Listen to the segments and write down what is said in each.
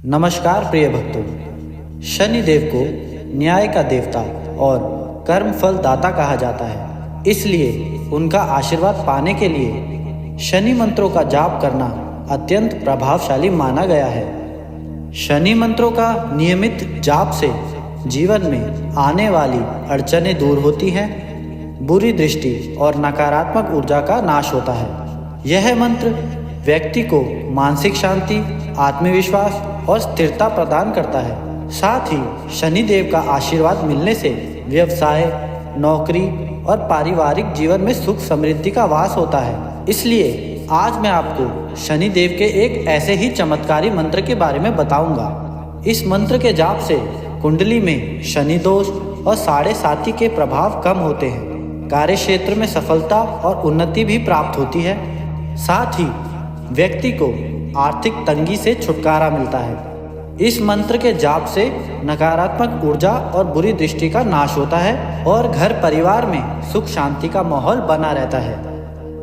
नमस्कार प्रिय भक्तों, शनि देव को न्याय का देवता और कर्म फल दाता कहा जाता है। इसलिए उनका आशीर्वाद पाने के लिए शनि मंत्रों का जाप करना अत्यंत प्रभावशाली माना गया है। शनि मंत्रों का नियमित जाप से जीवन में आने वाली अड़चनें दूर होती हैं, बुरी दृष्टि और नकारात्मक ऊर्जा का नाश होता है। यह मंत्र व्यक्ति को मानसिक शांति, आत्मविश्वास और स्थिरता प्रदान करता है। साथ ही शनि देव का आशीर्वाद मिलने से व्यवसाय, नौकरी और पारिवारिक जीवन में सुख समृद्धि का वास होता है। इसलिए आज मैं आपको शनि देव के एक ऐसे ही चमत्कारी मंत्र के बारे में बताऊंगा। इस मंत्र के जाप से कुंडली में शनि दोष और साढ़े साती के प्रभाव कम होते हैं, कार्य क्षेत्र में सफलता और उन्नति भी प्राप्त होती है। साथ ही व्यक्ति को आर्थिक तंगी से छुटकारा मिलता है। इस मंत्र के जाप से नकारात्मक ऊर्जा और बुरी दृष्टि का नाश होता है और घर परिवार में सुख शांति का माहौल बना रहता है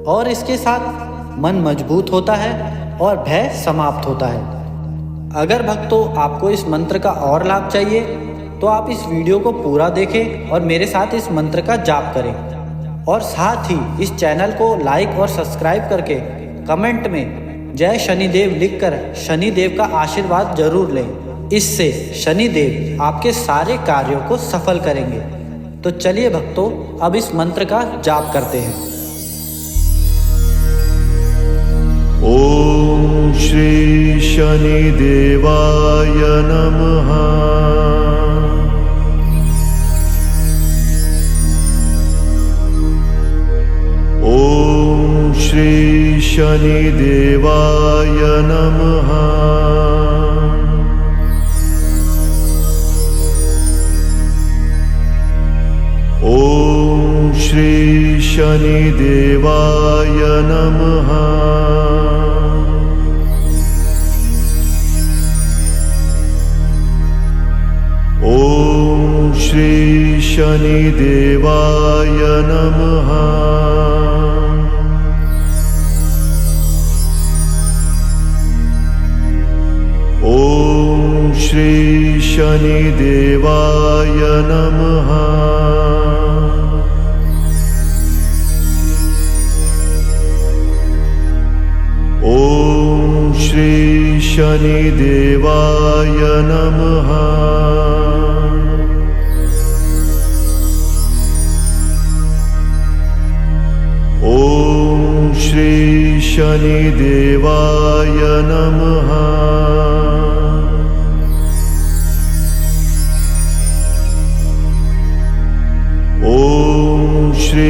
और इसके साथ मन मजबूत होता है और भय समाप्त होता है। अगर भक्तों आपको इस मंत्र का और लाभ चाहिए तो आप इस वीडियो को पूरा देखें और मेरे साथ इस मंत्र का जाप करें और साथ ही इस चैनल को लाइक और सब्सक्राइब करके कमेंट में जय शनिदेव लिखकर शनिदेव का आशीर्वाद जरूर लें। इससे शनिदेव आपके सारे कार्यों को सफल करेंगे। तो चलिए भक्तों, अब इस मंत्र का जाप करते हैं। ओम श्री शनिदेवाय नमः। ओम श्री शनिदेवाय नमः। ओम श्री शनिदेवाय नमः। ओम श्री शनिदेवाय नमः। ओम श्री शनिदेवाय नमः। ओम श्री शनिदेवाय नमः। ओम श्री शनिदेवाय नमः। ओम श्री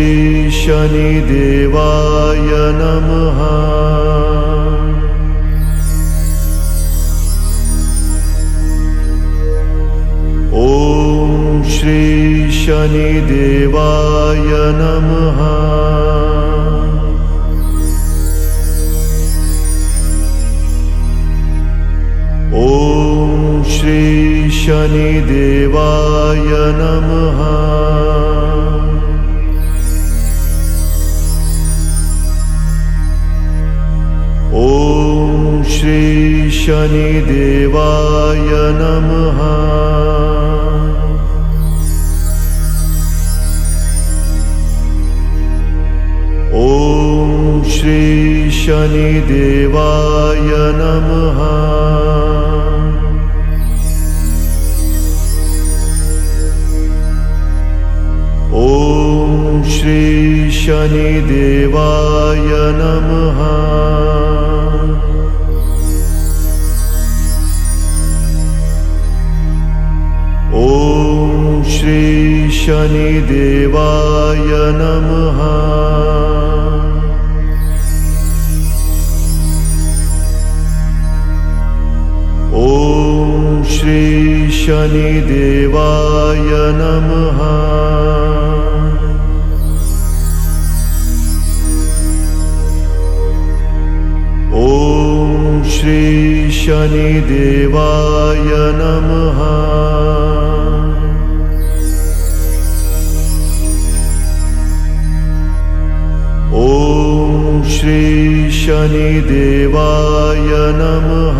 शनिदेवाय नमः। ओम श्री शनिदेवाय नमः। ओम श्री शनिदेवाय नमः। ओम श्री शनिदेवाय नमः। ओम श्री शनिदेवाय नमः। ओम श्री शनिदेवाय नमः। ओम श्री शनिदेवाय नमः। ओम श्री शनिदेवाय नमः। ओम श्री शनिदेवाय नमः। ओम श्री शनिदेवाय नमः।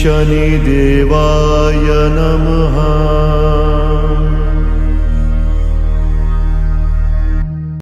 शनिदेवाय नमः